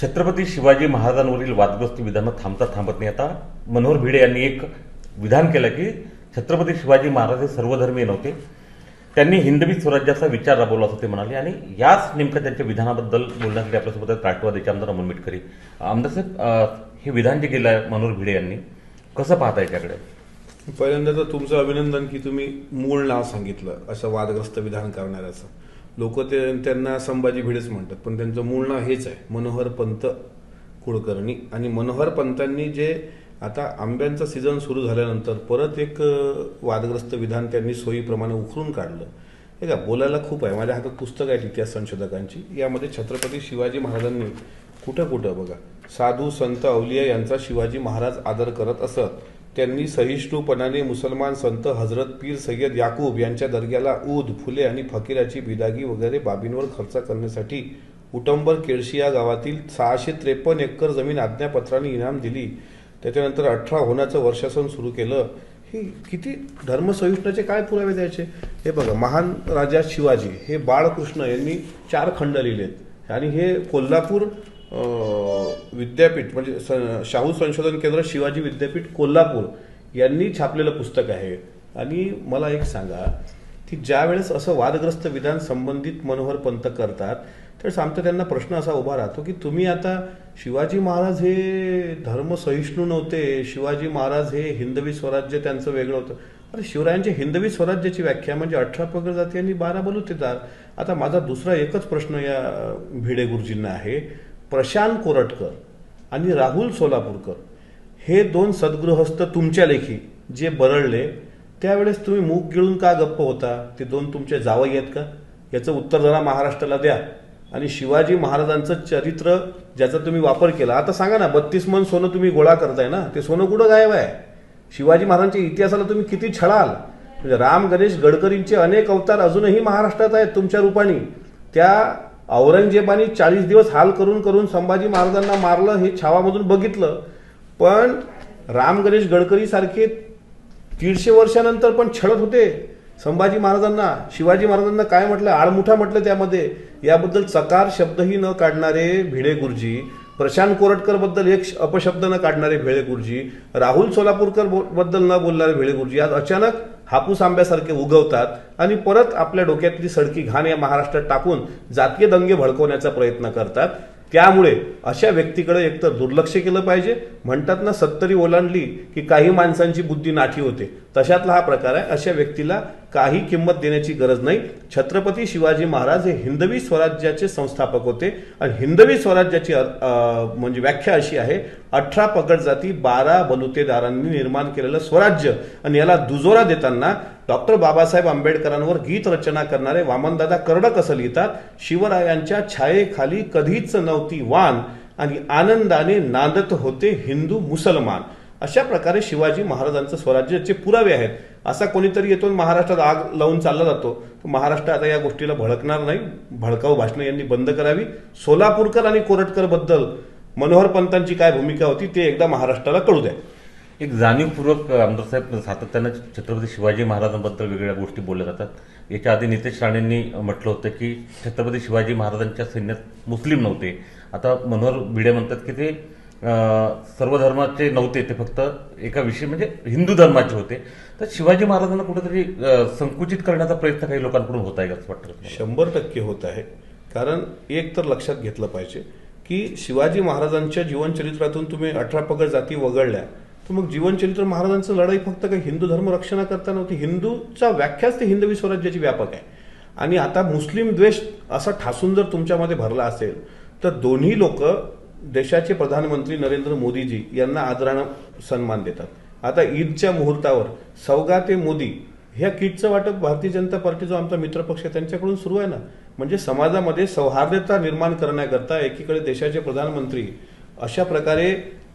छत्रपती शिवाजी महाराजांवरील वादग्रस्त विधानं थांबता थांबत नाही. आता मनोहर भिडे यांनी एक विधान केलं की छत्रपती शिवाजी महाराज हे सर्वधर्मीय नव्हते, त्यांनी हिंदवी स्वराज्याचा विचार राबवला असं ते म्हणाले. आणि याच नेमक्या त्यांच्या विधानाबद्दल बोलण्यासाठी आपल्यासोबत आहेत राष्ट्रवादीचे आमदार अमोल मिटकरी. आमदार साहेब, हे विधान जे केलं आहे मनोहर भिडे यांनी, कसं पाहता याच्याकडे? पहिल्यांदा तर तुमचं अभिनंदन की तुम्ही मूळ नाव सांगितलं असं वादग्रस्त विधान करणाऱ्याचं. लोक त्यांना संभाजी भिडेच म्हणतात, पण त्यांचं मूळ नाव हेच आहे, मनोहर पंत कुलकर्णी. आणि मनोहर पंतांनी जे आता आंब्यांचा सीझन सुरू झाल्यानंतर परत एक वादग्रस्त विधान त्यांनी सोयीप्रमाणे उकरून काढलं. हे का, बोलायला खूप आहे. माझ्या हातात पुस्तक आहेत इतिहास संशोधकांची. यामध्ये छत्रपती शिवाजी महाराजांनी कुठं कुठं बघा, साधू संत अवलिया यांचा शिवाजी महाराज आदर करत असत. त्यांनी सहिष्णुपणाने मुसलमान संत हजरत पीर सय्यद याकूब यांच्या दर्ग्याला ऊद, फुले आणि फकीराची बिदागी वगैरे बाबींवर खर्च करण्यासाठी उटंबर केळशी या गावातील 653 एकर जमीन आज्ञापत्राने इनाम दिली. त्याच्यानंतर 18 होण्याचं वर्षासन सुरू केलं. हे किती धर्मसहिष्णुतेचे काय पुरावे द्यायचे? हे बघा, महान राजा शिवाजी हे बाळकृष्ण यांनी 4 खंड लिहिलेत. आणि हे कोल्हापूर विद्यापीठ म्हणजे शाहू संशोधन केंद्र शिवाजी विद्यापीठ कोल्हापूर यांनी छापलेलं पुस्तक आहे. आणि मला एक सांगा की ज्या वेळेस असं वादग्रस्त विधान संबंधित मनोहर पंत करतात त्यावेळेस आमचा त्यांना प्रश्न असा उभा राहतो की तुम्ही आता शिवाजी महाराज हे धर्मसहिष्णू नव्हते, शिवाजी महाराज हे हिंदवी स्वराज्य त्यांचं वेगळं होतं. अरे, शिवरायांच्या हिंदवी स्वराज्याची व्याख्या म्हणजे 18 पगड जाती आणि 12 बलुतेदार. आता माझा दुसरा एकच प्रश्न या भिडे गुरुजींना आहे, प्रशांत कोरटकर आणि राहुल सोलापूरकर हे 2 सद्गृहस्थ तुमच्या लेखी जे बरळले, त्यावेळेस तुम्ही मूग गिळून का गप्प होता? ते 2 तुमचे जावई आहेत का? याचं उत्तर जरा महाराष्ट्राला द्या. आणि शिवाजी महाराजांचं चरित्र ज्याचा तुम्ही वापर केला, आता सांगा ना, 32 मन सोनं तुम्ही गोळा करताय ना, ते सोनं कुठं गायब आहे? शिवाजी महाराजांच्या इतिहासाला तुम्ही किती छळाल? म्हणजे राम गणेश गडकरींचे अनेक अवतार अजूनही महाराष्ट्रात आहेत तुमच्या रूपाने. त्या औरंगजेबाने 40 दिवस हाल करून करून संभाजी महाराजांना मारलं, हे छावामधून बघितलं. पण राम गणेश गडकरी सारखे 150 वर्षानंतर पण छळत होते संभाजी महाराजांना. शिवाजी महाराजांना काय म्हटलं, आळमुठा म्हटलं त्यामध्ये. याबद्दल चकार शब्दही न काढणारे भिडे गुरुजी, प्रशांत कोरटकर बद्दल एक अपशब्द न काढणारे भिडे गुरुजी, राहुल सोलापूरकर बद्दल न बोलणारे भिडे गुरुजी आज अचानक हापूस आंब्यासारखे उगवतात आणि परत आपल्या डोक्यातली सडकी घाण या महाराष्ट्रात टाकून जातीय दंगे भडकवण्याचा प्रयत्न करतात. त्यामुळे अशा व्यक्तीकडे एकतर दुर्लक्ष केलं पाहिजे. म्हणतात ना, 70 ओलांडली की काही माणसांची बुद्धी नाठी होते, तशातला हा प्रकार आहे. अशा व्यक्तीला काही किंमत देण्याची गरज नाही. छत्रपती शिवाजी महाराज हे हिंदवी स्वराज्याचे संस्थापक होते आणि हिंदवी स्वराज्याची म्हणजे व्याख्या अशी आहे, 18 पगड जाती 12 बलुतेदारांनी निर्माण केलेलं स्वराज्य. आणि याला दुजोरा देताना डॉक्टर बाबासाहेब आंबेडकरांवर गीत रचना करणारे वामनदादा कर्डक असं लिहितात, शिवरायांच्या छायेखाली कधीच नव्हती वान आणि आनंदाने नांदत होते हिंदू मुसलमान. अशा प्रकारे शिवाजी महाराजांचं स्वराज्याचे पुरावे आहेत. असा कोणीतरी येतो महाराष्ट्रात आग लावून चालला जातो, महाराष्ट्र आता या गोष्टीला भडकणार नाही. भडकाऊ भाषणं यांनी बंद करावी. सोलापूरकर आणि कोरटकर बद्दल मनोहर पंतांची काय भूमिका होती ते एकदा महाराष्ट्राला कळू द्या. एक जाणीवपूर्वक आमदार साहेब सातत्यानं छत्रपती शिवाजी महाराजांबद्दल वेगवेगळ्या गोष्टी बोलल्या जातात. याच्या आधी नितेश राणेंनी म्हटलं होतं की छत्रपती शिवाजी महाराजांच्या सैन्यात मुस्लिम नव्हते. आता मनोहर भिडे म्हणतात की ते सर्व धर्माचे नव्हते, ते फक्त एका विषय म्हणजे हिंदू धर्माचे होते. तर शिवाजी महाराजांना कुठेतरी संकुचित करण्याचा प्रयत्न काही लोकांकडून होत आहे का असं वाटतं? 100% होत आहे. कारण एक तर लक्षात घेतलं पाहिजे की शिवाजी महाराजांच्या जीवनचरित्रातून तुम्ही 18 पगड जाती वगळल्या, तर मग जीवनचरित्र महाराजांचं लढाई फक्त काही हिंदू धर्म रक्षणाकरता नव्हती. हिंदूचा व्याख्याच ते हिंदवी स्वराज्याची व्यापक आहे. आणि आता मुस्लिम द्वेष असा ठासून जर तुमच्यामध्ये भरला असेल तर दोन्ही लोक देशाचे प्रधानमंत्री नरेंद्र मोदीजी यांना आदरानं सन्मान देतात. आता ईदच्या मुहूर्तावर सौगाते मोदी ह्या किटचं वाटप भारतीय जनता पार्टी जो आमचा मित्रपक्ष आहे त्यांच्याकडून सुरू आहे ना. म्हणजे समाजामध्ये सौहार्दता निर्माण करण्याकरता एकीकडे देशाचे प्रधानमंत्री अशा प्रकारे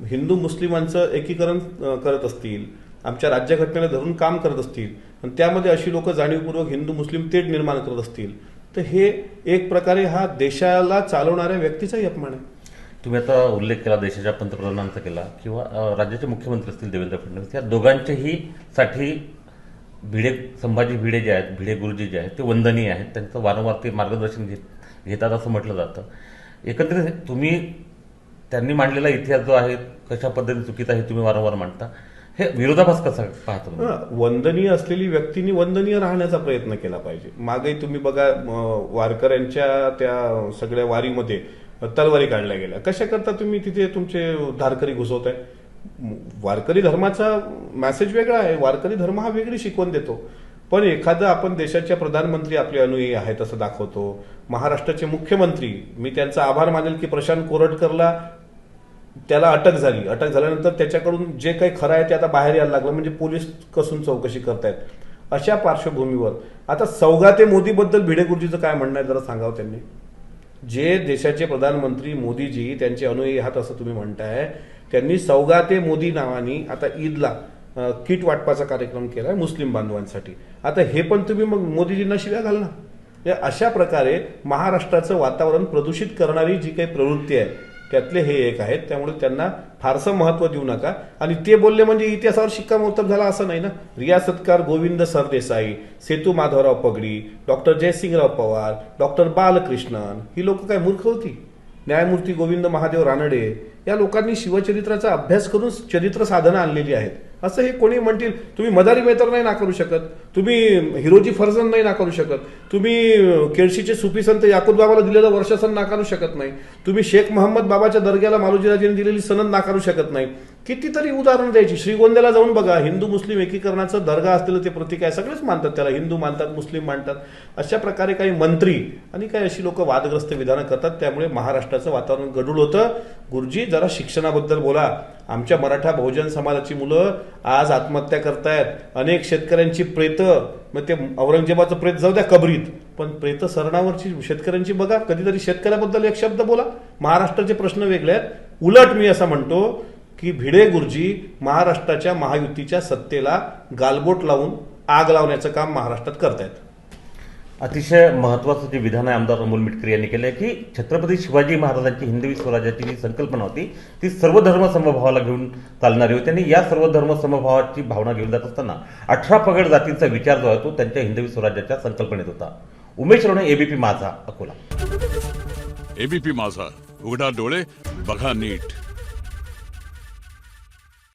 हिंदू मुस्लिमांचं एकीकरण करत असतील, आमच्या राज्यघटनेला धरून काम करत असतील आणि त्यामध्ये अशी लोक जाणीवपूर्वक हिंदू मुस्लिम तेढ निर्माण करत असतील, तर हे एक प्रकारे हा देशाला चालवणाऱ्या व्यक्तीचाही अपमान आहे. तुम्ही आता उल्लेख केला देशाच्या पंतप्रधानांचा केला किंवा राज्याचे मुख्यमंत्री असतील देवेंद्र फडणवीस, या दोघांच्याही साठी संभाजी भिडे जे आहेत, भिडे गुरुजी जे आहेत ते वंदनीय आहेत. त्यांचं वारंवार ते मार्गदर्शन घेतात असं म्हटलं जातं. एकंदरीत तुम्ही त्यांनी मांडलेला इतिहास जो आहे कशा पद्धतीने चुकीचा आहे तुम्ही वारंवार मांडता, हे विरोधाभास कसा पाहतो तुम्ही? वंदनीय असलेली व्यक्तींनी वंदनीय राहण्याचा प्रयत्न केला पाहिजे. मागे तुम्ही बघा, वारकऱ्यांच्या त्या सगळ्या वारीमध्ये तलवारी काढल्या गेल्या. कशा करता तुम्ही तिथे तुमचे धारकरी घुसवताय? वारकरी धर्माचा मेसेज वेगळा आहे. वारकरी धर्म हा वेगळी शिकवण देतो. पण एखादं आपण देशाच्या प्रधानमंत्री आपले अनुयायी आहेत असं दाखवतो. महाराष्ट्राचे मुख्यमंत्री, मी त्यांचा आभार मानेल की प्रशांत कोरटकरला त्याला अटक झाली. अटक झाल्यानंतर त्याच्याकडून जे काही खरं आहे ते आता बाहेर यायला लागलं, म्हणजे पोलीस कसून चौकशी करतायत. अशा पार्श्वभूमीवर आता सौगाते मोदीबद्दल भिडे गुरुजीचं काय म्हणणं आहे जरा सांगावं त्यांनी. जे देशाचे प्रधानमंत्री मोदीजी त्यांचे अनुयायी आहात असं तुम्ही म्हणताय, त्यांनी सौगाते मोदी नावानी आता ईदला किट वाटपाचा कार्यक्रम केलाय मुस्लिम बांधवांसाठी. आता हे पण तुम्ही मग मोदीजींना शिव्या घालणार. अशा प्रकारे महाराष्ट्राचं वातावरण प्रदूषित करणारी जी काही प्रवृत्ती आहे त्यातले हे एक आहेत. त्यामुळे त्यांना फारसं महत्व देऊ नका. आणि ते बोलले म्हणजे इतिहासावर शिक्कामोर्तब झाला असं नाही ना. रियासतकार गोविंद सरदेसाई, सेतू माधवराव पगडी, डॉक्टर जयसिंगराव पवार, डॉक्टर बालकृष्णन ही लोक काय मूर्ख होती? न्यायमूर्ती गोविंद महादेव रानडे या लोकांनी शिवचरित्राचा अभ्यास करून चरित्र साधना आणलेली आहेत. असं हे कोणी म्हणतील. तुम्ही मदारी मेहतर नाही नाकारू शकत, तुम्ही हिरोजी फर्जंद नाही नाकारू शकत, तुम्ही केळशीचे सुफी संत याकूब बाबाला दिलेलं वर्षासन नाकारू शकत नाही, तुम्ही शेख मोहम्मद बाबाच्या दर्ग्याला मालोजीराजेंनी दिलेली सनद नाकारू शकत नाही. कितीतरी उदाहरण द्यायची. श्रीगोंद्याला जाऊन बघा, हिंदू मुस्लिम एकीकरणाचं दर्गा असलेलं ते प्रतीक आहे. सगळेच मानतात त्याला, हिंदू मानतात, मुस्लिम मानतात. अशा प्रकारे काही मंत्री आणि काही अशी लोक वादग्रस्त विधानं करतात. त्यामुळे महाराष्ट्राचं वातावरण गढूळ होतं. गुरुजी जरा शिक्षणाबद्दल बोला. आमच्या मराठा बहुजन समाजाची मुलं आज आत्महत्या करतायत. अनेक शेतकऱ्यांची प्रेतं, मग ते औरंगजेबाचं प्रेत जाऊ द्या कबरीत, पण प्रेतं सरणावरची शेतकऱ्यांची बघा. कधीतरी शेतकऱ्याबद्दल एक शब्द बोला. महाराष्ट्राचे प्रश्न वेगळे आहेत. उलट मी असं म्हणतो की भिडे गुरुजी महाराष्ट्राच्या महायुतीच्या सत्तेला गालबोट लावून आग लावण्याचं काम महाराष्ट्रात करतायत. अतिशय महत्वाचं जे विधान आहे आमदार अमोल मिटकरी यांनी केलं आहे की छत्रपती शिवाजी महाराजांची हिंदवी स्वराज्याची जी संकल्पना होती ती सर्व धर्म समभावाला घेऊन चालणारी होती. आणि या सर्व धर्म समभावाची भावना घेऊन जात असताना 18 पगड जातींचा विचार जो आहे तो त्यांच्या हिंदवी स्वराज्याच्या संकल्पनेत होता. उमेश रोणे, एबीपी माझा, अकोला. एबीपी माझा, उघडा डोळे बघा नीट.